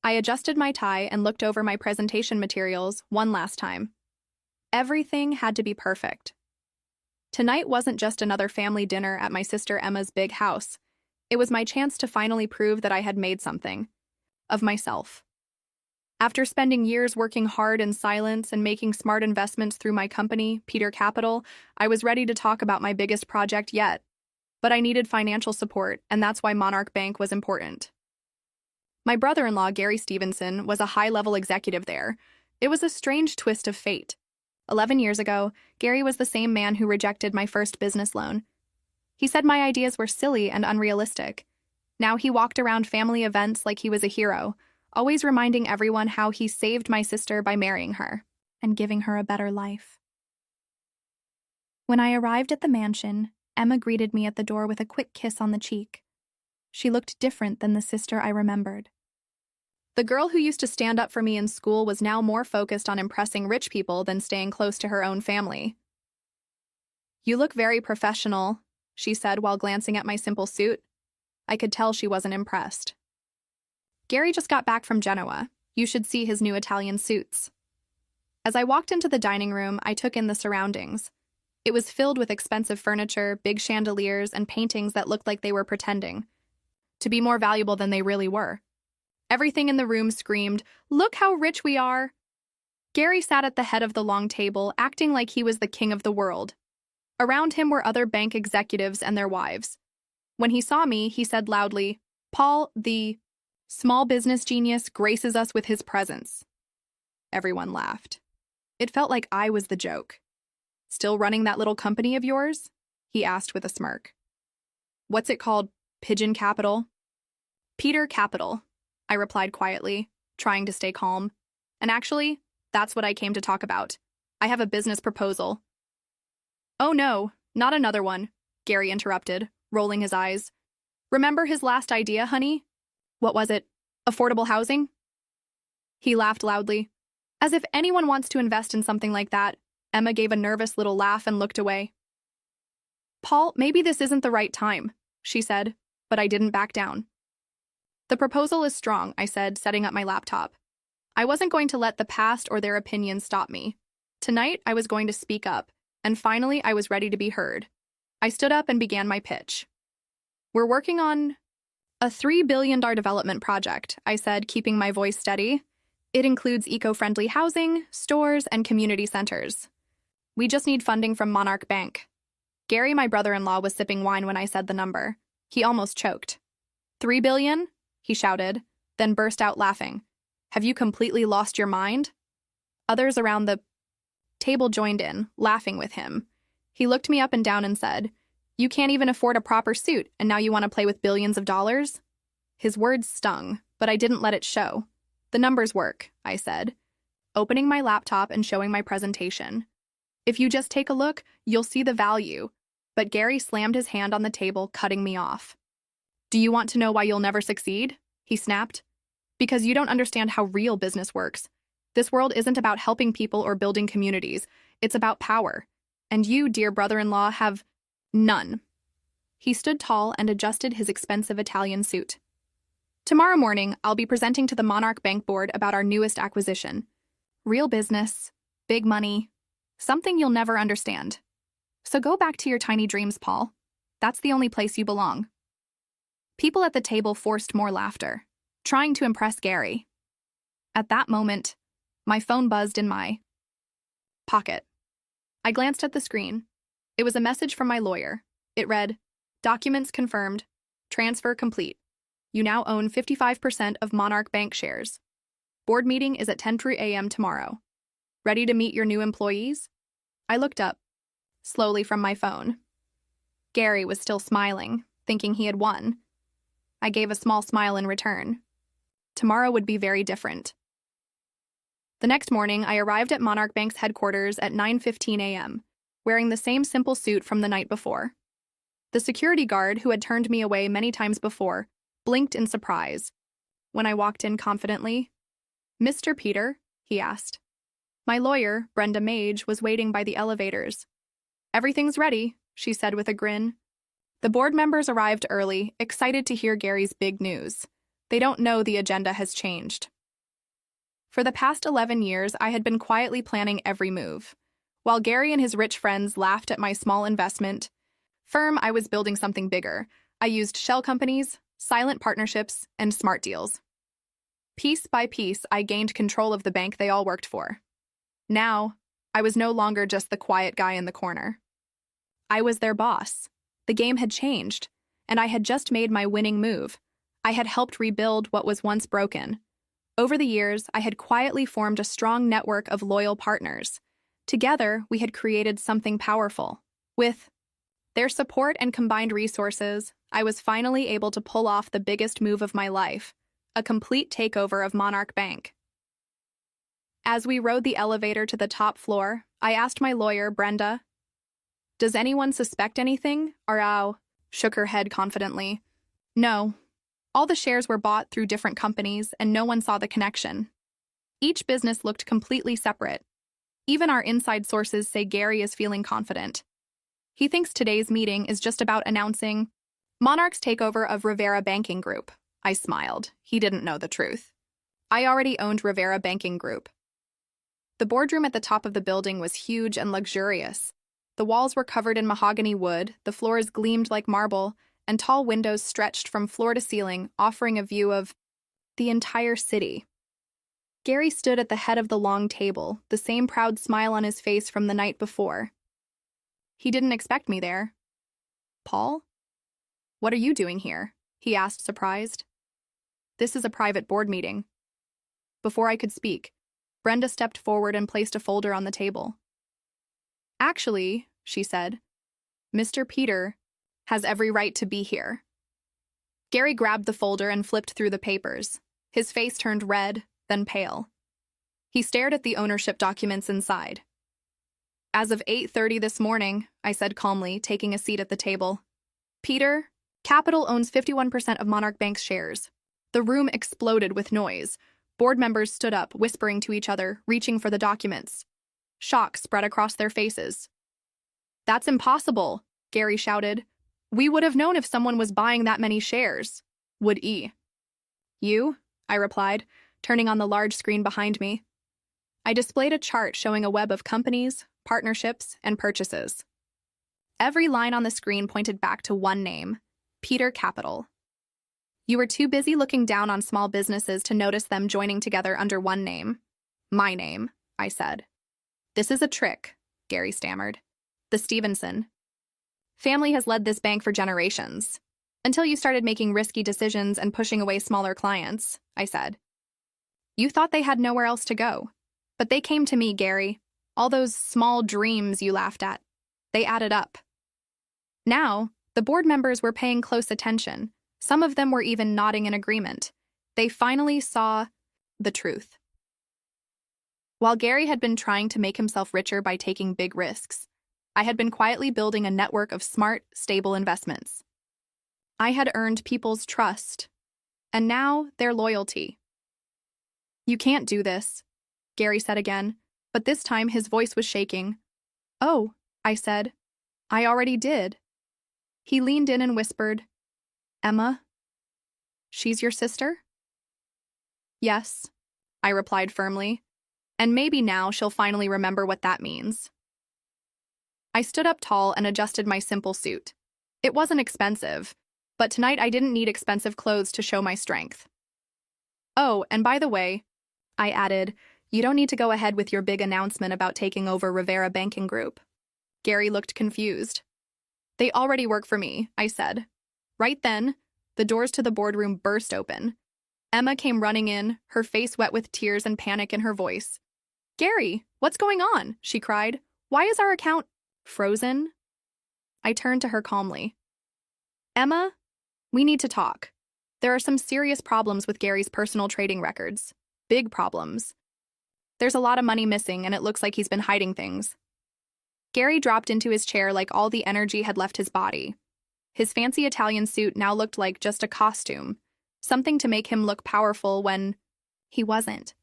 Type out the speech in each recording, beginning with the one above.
I adjusted my tie and looked over my presentation materials one last time. Everything had to be perfect. Tonight wasn't just another family dinner at my sister Emma's big house. It was my chance to finally prove that I had made something of myself. After spending years working hard in silence and making smart investments through my company, Peter Capital, I was ready to talk about my biggest project yet. But I needed financial support, and that's why Monarch Bank was important. My brother-in-law, Gary Stevenson, was a high-level executive there. It was a strange twist of fate. 11 years ago, Gary was the same man who rejected my first business loan. He said my ideas were silly and unrealistic. Now he walked around family events like he was a hero, always reminding everyone how he saved my sister by marrying her and giving her a better life. When I arrived at the mansion, Emma greeted me at the door with a quick kiss on the cheek. She looked different than the sister I remembered. The girl who used to stand up for me in school was now more focused on impressing rich people than staying close to her own family. "You look very professional," she said while glancing at my simple suit. I could tell she wasn't impressed. "Gary just got back from Genoa. You should see his new Italian suits." As I walked into the dining room, I took in the surroundings. It was filled with expensive furniture, big chandeliers, and paintings that looked like they were pretending to be more valuable than they really were. Everything in the room screamed, "Look how rich we are!" Gary sat at the head of the long table, acting like he was the king of the world. Around him were other bank executives and their wives. When he saw me, he said loudly, "Paul, the small business genius, graces us with his presence." Everyone laughed. It felt like I was the joke. "Still running that little company of yours?" he asked with a smirk. "What's it called? Pigeon Capital?" "Peter Capital," I replied quietly, trying to stay calm. "And actually, that's what I came to talk about. I have a business proposal." "Oh no, not another one," Gary interrupted, rolling his eyes. "Remember his last idea, honey? What was it? Affordable housing?" He laughed loudly. "As if anyone wants to invest in something like that." Emma gave a nervous little laugh and looked away. "Paul, maybe this isn't the right time," she said, but I didn't back down. "The proposal is strong," I said, setting up my laptop. I wasn't going to let the past or their opinions stop me. Tonight, I was going to speak up, and finally, I was ready to be heard. I stood up and began my pitch. "We're working on a $3 billion development project," I said, keeping my voice steady. "It includes eco-friendly housing, stores, and community centers. We just need funding from Monarch Bank." Gary, my brother-in-law, was sipping wine when I said the number. He almost choked. "$3 billion?" he shouted, then burst out laughing. "Have you completely lost your mind?" Others around the table joined in, laughing with him. He looked me up and down and said, "You can't even afford a proper suit, and now you want to play with billions of dollars?" His words stung, but I didn't let it show. "The numbers work," I said, opening my laptop and showing my presentation. "If you just take a look, you'll see the value." But Gary slammed his hand on the table, cutting me off. "Do you want to know why you'll never succeed?" he snapped. "Because you don't understand how real business works. This world isn't about helping people or building communities. It's about power. And you, dear brother-in-law, have none." He stood tall and adjusted his expensive Italian suit. "Tomorrow morning, I'll be presenting to the Monarch Bank Board about our newest acquisition. Real business, big money, something you'll never understand. So go back to your tiny dreams, Paul. That's the only place you belong." People at the table forced more laughter, trying to impress Gary. At that moment, my phone buzzed in my pocket. I glanced at the screen. It was a message from my lawyer. It read, "Documents confirmed. Transfer complete. You now own 55% of Monarch Bank shares. Board meeting is at 10 a.m. tomorrow. Ready to meet your new employees?" I looked up, slowly from my phone. Gary was still smiling, thinking he had won. I gave a small smile in return. Tomorrow would be very different. The next morning, I arrived at Monarch Bank's headquarters at 9:15 a.m., wearing the same simple suit from the night before. The security guard, who had turned me away many times before, blinked in surprise. When I walked in confidently, "Mr. Peter?" he asked. My lawyer, Brenda Mage, was waiting by the elevators. "Everything's ready," she said with a grin. The board members arrived early, excited to hear Gary's big news. They don't know the agenda has changed. For the past 11 years, I had been quietly planning every move. While Gary and his rich friends laughed at my small investment firm, I was building something bigger. I used shell companies, silent partnerships, and smart deals. Piece by piece, I gained control of the bank they all worked for. Now, I was no longer just the quiet guy in the corner. I was their boss. The game had changed, and I had just made my winning move. I had helped rebuild what was once broken. Over the years, I had quietly formed a strong network of loyal partners. Together, we had created something powerful. With their support and combined resources, I was finally able to pull off the biggest move of my life, a complete takeover of Monarch Bank. As we rode the elevator to the top floor, I asked my lawyer, Brenda, "Does anyone suspect anything?" Arau shook her head confidently. "No. All the shares were bought through different companies, and no one saw the connection. Each business looked completely separate. Even our inside sources say Gary is feeling confident. He thinks today's meeting is just about announcing Monarch's takeover of Rivera Banking Group." I smiled. He didn't know the truth. I already owned Rivera Banking Group. The boardroom at the top of the building was huge and luxurious. The walls were covered in mahogany wood, the floors gleamed like marble, and tall windows stretched from floor to ceiling, offering a view of the entire city. Gary stood at the head of the long table, the same proud smile on his face from the night before. He didn't expect me there. "Paul? What are you doing here?" he asked, surprised. "This is a private board meeting." Before I could speak, Brenda stepped forward and placed a folder on the table. "Actually," she said, "Mr. Peter has every right to be here." Gary grabbed the folder and flipped through the papers. His face turned red, then pale. He stared at the ownership documents inside. "As of 8:30 this morning," I said calmly, taking a seat at the table, "Peter, Capital owns 51% of Monarch Bank's shares." The room exploded with noise. Board members stood up, whispering to each other, reaching for the documents. Shock spread across their faces. "That's impossible," Gary shouted. "We would have known if someone was buying that many shares." "Would E?" "You?" I replied, turning on the large screen behind me. I displayed a chart showing a web of companies, partnerships, and purchases. Every line on the screen pointed back to one name: Peter Capital. You were too busy looking down on small businesses to notice them joining together under one name. "My name," I said. "This is a trick," Gary stammered. "The Stevenson family has led this bank for generations. Until you started making risky decisions and pushing away smaller clients," I said. "You thought they had nowhere else to go. But they came to me, Gary. All those small dreams you laughed at. They added up." Now, the board members were paying close attention. Some of them were even nodding in agreement. They finally saw the truth. While Gary had been trying to make himself richer by taking big risks, I had been quietly building a network of smart, stable investments. I had earned people's trust, and now their loyalty. "You can't do this," Gary said again, but this time his voice was shaking. "Oh," I said, "I already did." He leaned in and whispered, "Emma? She's your sister?" "Yes," I replied firmly, "and maybe now she'll finally remember what that means." I stood up tall and adjusted my simple suit. It wasn't expensive, but tonight I didn't need expensive clothes to show my strength. "Oh, and by the way," I added, "you don't need to go ahead with your big announcement about taking over Rivera Banking Group." Gary looked confused. "They already work for me," I said. Right then, the doors to the boardroom burst open. Emma came running in, her face wet with tears and panic in her voice. "Gary, what's going on?" she cried. "Why is our account frozen?" I turned to her calmly. "Emma, we need to talk. There are some serious problems with Gary's personal trading records. Big problems. There's a lot of money missing, and it looks like he's been hiding things." Gary dropped into his chair like all the energy had left his body. His fancy Italian suit now looked like just a costume, something to make him look powerful when he wasn't.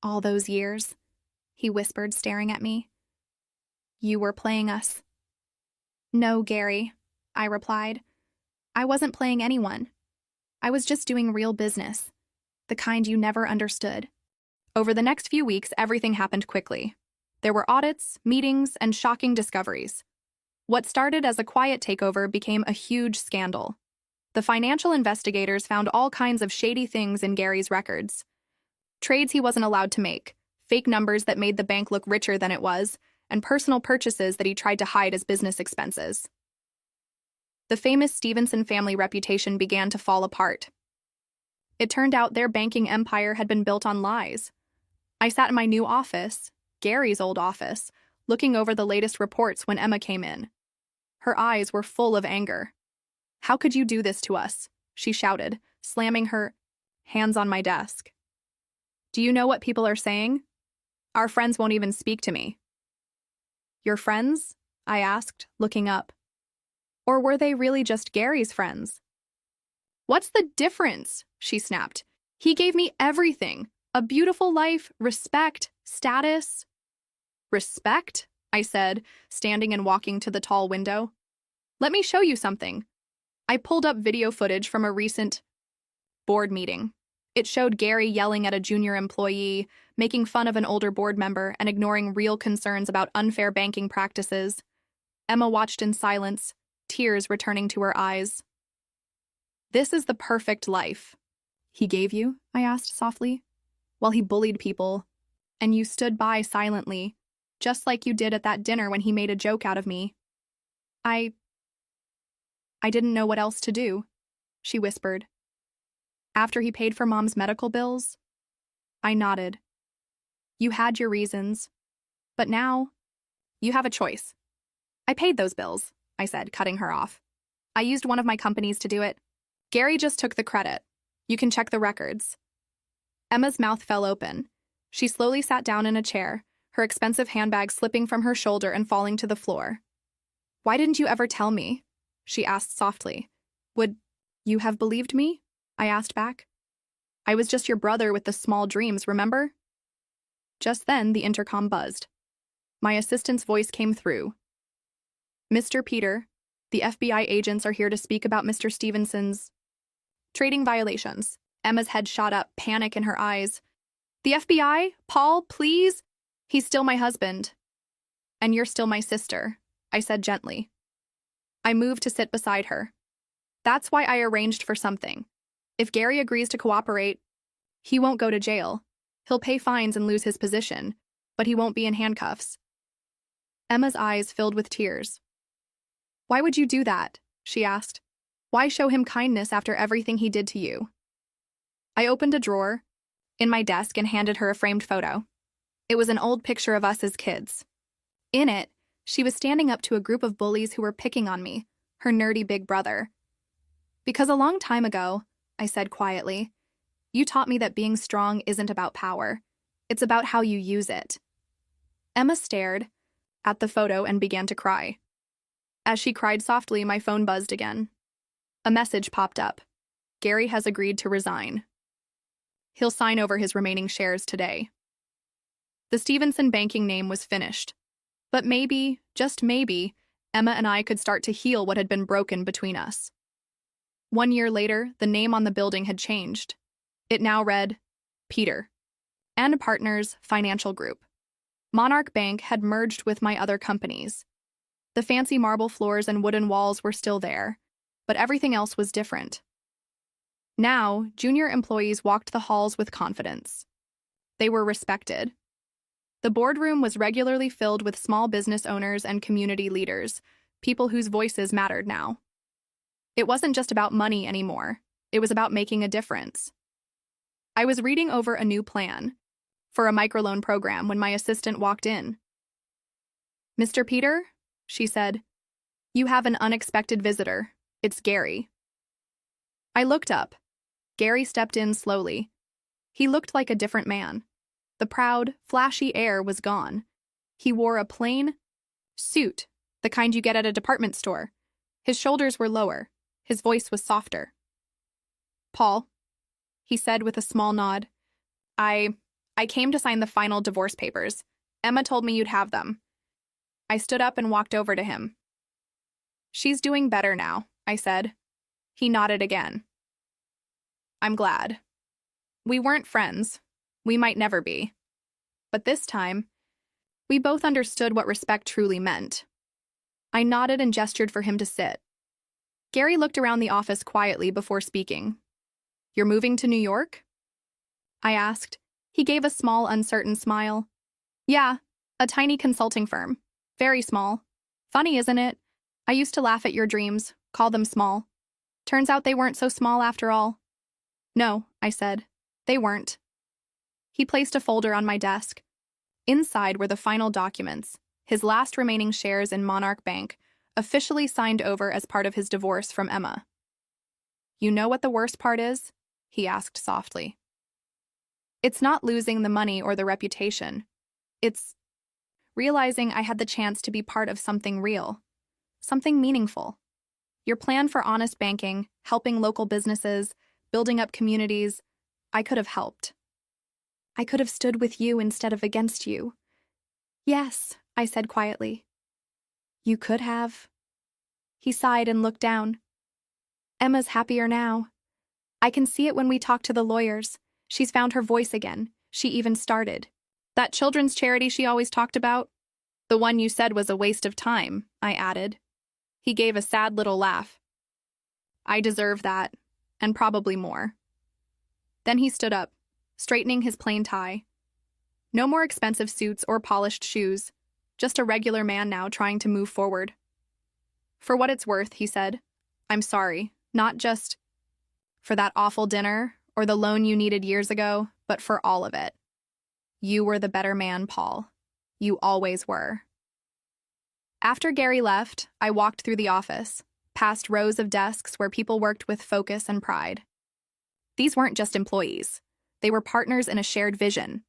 "All those years," he whispered, staring at me. "You were playing us." "No, Gary," I replied. "I wasn't playing anyone. I was just doing real business, the kind you never understood." Over the next few weeks, everything happened quickly. There were audits, meetings, and shocking discoveries. What started as a quiet takeover became a huge scandal. The financial investigators found all kinds of shady things in Gary's records. Trades he wasn't allowed to make, fake numbers that made the bank look richer than it was, and personal purchases that he tried to hide as business expenses. The famous Stevenson family reputation began to fall apart. It turned out their banking empire had been built on lies. I sat in my new office, Gary's old office, looking over the latest reports when Emma came in. Her eyes were full of anger. "How could you do this to us?" she shouted, slamming her hands on my desk. "Do you know what people are saying? Our friends won't even speak to me." "Your friends?" I asked, looking up. Or were they really just Gary's friends? "What's the difference?" she snapped. "He gave me everything. A beautiful life, respect, status." "Respect?" I said, standing and walking to the tall window. "Let me show you something." I pulled up video footage from a recent board meeting. It showed Gary yelling at a junior employee, making fun of an older board member, and ignoring real concerns about unfair banking practices. Emma watched in silence, tears returning to her eyes. "This is the perfect life." "He gave you?" I asked softly. "While he bullied people, and you stood by silently, just like you did at that dinner when he made a joke out of me." I didn't know what else to do," she whispered. "After he paid for Mom's medical bills?" I nodded. "You had your reasons. But now, you have a choice." "I paid those bills," I said, cutting her off. "I used one of my companies to do it. Gary just took the credit. You can check the records." Emma's mouth fell open. She slowly sat down in a chair, her expensive handbag slipping from her shoulder and falling to the floor. "Why didn't you ever tell me?" she asked softly. "Would you have believed me?" I asked back. "I was just your brother with the small dreams, remember?" Just then, the intercom buzzed. My assistant's voice came through. "Mr. Peter, the FBI agents are here to speak about Mr. Stevenson's trading violations." Emma's head shot up, panic in her eyes. "The FBI? Paul, please? He's still my husband." "And you're still my sister," I said gently. I moved to sit beside her. "That's why I arranged for something. If Gary agrees to cooperate, he won't go to jail. He'll pay fines and lose his position, but he won't be in handcuffs." Emma's eyes filled with tears. "Why would you do that?" she asked. "Why show him kindness after everything he did to you?" I opened a drawer in my desk and handed her a framed photo. It was an old picture of us as kids. In it, she was standing up to a group of bullies who were picking on me, her nerdy big brother. "Because a long time ago," I said quietly, "you taught me that being strong isn't about power. It's about how you use it." Emma stared at the photo and began to cry. As she cried softly, my phone buzzed again. A message popped up. "Gary has agreed to resign. He'll sign over his remaining shares today." The Stevenson banking name was finished. But maybe, just maybe, Emma and I could start to heal what had been broken between us. 1 year later, the name on the building had changed. It now read, Peter and Partners Financial Group. Monarch Bank had merged with my other companies. The fancy marble floors and wooden walls were still there, but everything else was different. Now, junior employees walked the halls with confidence. They were respected. The boardroom was regularly filled with small business owners and community leaders, people whose voices mattered now. It wasn't just about money anymore. It was about making a difference. I was reading over a new plan for a microloan program when my assistant walked in. "Mr. Peter," she said, "you have an unexpected visitor. It's Gary." I looked up. Gary stepped in slowly. He looked like a different man. The proud, flashy air was gone. He wore a plain suit, the kind you get at a department store. His shoulders were lower. His voice was softer. "Paul," he said with a small nod, I came to sign the final divorce papers. Emma told me you'd have them." I stood up and walked over to him. "She's doing better now," I said. He nodded again. "I'm glad. We weren't friends. We might never be. But this time, we both understood what respect truly meant. I nodded and gestured for him to sit. Gary looked around the office quietly before speaking. You're moving to New York? I asked. He gave a small, uncertain smile. Yeah, a tiny consulting firm. Very small. Funny, isn't it? I used to laugh at your dreams, call them small. Turns out they weren't so small after all. No, I said. They weren't. He placed a folder on my desk. Inside were the final documents, his last remaining shares in Monarch Bank, officially signed over as part of his divorce from Emma. You know what the worst part is? He asked softly. It's not losing the money or the reputation. It's realizing I had the chance to be part of something real, something meaningful. Your plan for honest banking, helping local businesses, building up communities, I could have helped. I could have stood with you instead of against you. Yes, I said quietly. You could have. He sighed and looked down. Emma's happier now. I can see it when we talk to the lawyers. She's found her voice again. She even started. That children's charity she always talked about? The one you said was a waste of time, I added. He gave a sad little laugh. I deserve that, and probably more. Then he stood up, straightening his plain tie. No more expensive suits or polished shoes, just a regular man now trying to move forward. For what it's worth, he said, I'm sorry, not just for that awful dinner or the loan you needed years ago, but for all of it. You were the better man, Paul. You always were. After Gary left, I walked through the office, past rows of desks where people worked with focus and pride. These weren't just employees. They were partners in a shared vision.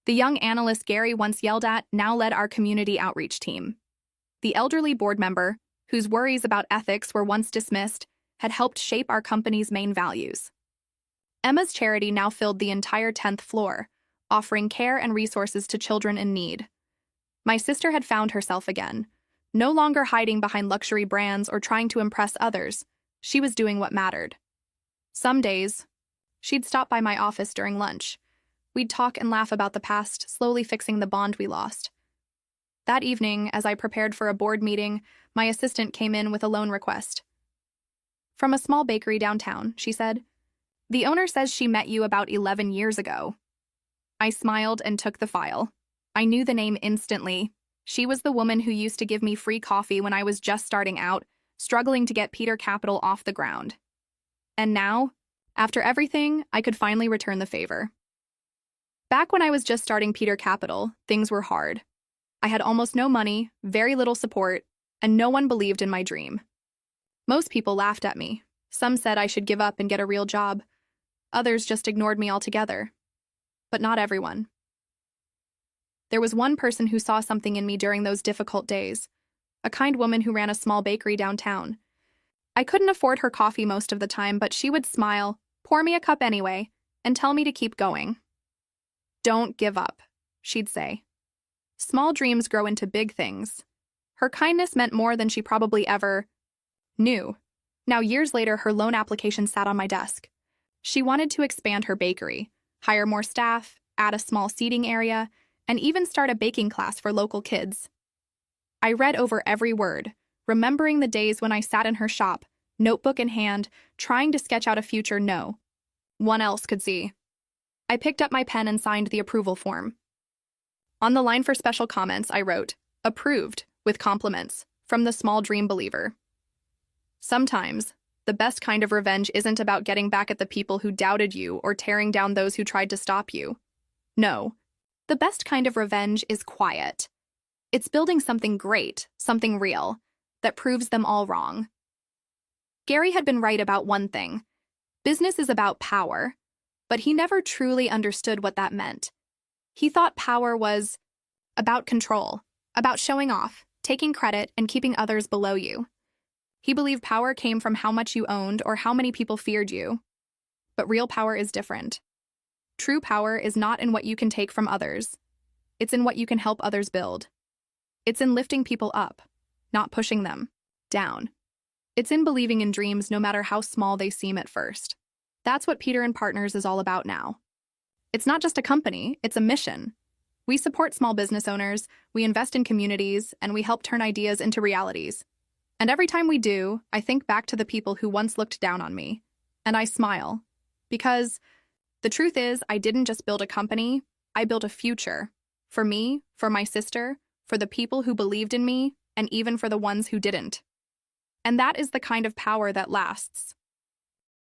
The young analyst Gary once yelled at now led our community outreach team. The elderly board member, whose worries about ethics were once dismissed, had helped shape our company's main values. Emma's charity now filled the entire 10th floor, offering care and resources to children in need. My sister had found herself again, no longer hiding behind luxury brands or trying to impress others. She was doing what mattered. Some days, she'd stop by my office during lunch. We'd talk and laugh about the past, slowly fixing the bond we lost. That evening, as I prepared for a board meeting, my assistant came in with a loan request. From a small bakery downtown, she said, The owner says she met you about 11 years ago. I smiled and took the file. I knew the name instantly. She was the woman who used to give me free coffee when I was just starting out, struggling to get Peter Capital off the ground. And now, after everything, I could finally return the favor. Back when I was just starting Peter Capital, things were hard. I had almost no money, very little support, and no one believed in my dream. Most people laughed at me. Some said I should give up and get a real job. Others just ignored me altogether. But not everyone. There was one person who saw something in me during those difficult days, a kind woman who ran a small bakery downtown. I couldn't afford her coffee most of the time, but she would smile, pour me a cup anyway, and tell me to keep going. Don't give up, she'd say. Small dreams grow into big things. Her kindness meant more than she probably ever knew. Now, years later, her loan application sat on my desk. She wanted to expand her bakery, hire more staff, add a small seating area, and even start a baking class for local kids. I read over every word, remembering the days when I sat in her shop, notebook in hand, trying to sketch out a future no one else could see. I picked up my pen and signed the approval form. On the line for special comments, I wrote, "Approved, with compliments, from the small dream believer." Sometimes, the best kind of revenge isn't about getting back at the people who doubted you or tearing down those who tried to stop you. No, the best kind of revenge is quiet. It's building something great, something real, that proves them all wrong. Gary had been right about one thing. Business is about power, but he never truly understood what that meant. He thought power was about control, about showing off, taking credit, and keeping others below you. He believed power came from how much you owned or how many people feared you. But real power is different. True power is not in what you can take from others. It's in what you can help others build. It's in lifting people up, not pushing them down. It's in believing in dreams no matter how small they seem at first. That's what Peter and Partners is all about now. It's not just a company, it's a mission. We support small business owners, we invest in communities, and we help turn ideas into realities. And every time we do, I think back to the people who once looked down on me, and I smile. Because the truth is, I didn't just build a company, I built a future. For me, for my sister, for the people who believed in me, and even for the ones who didn't. And that is the kind of power that lasts.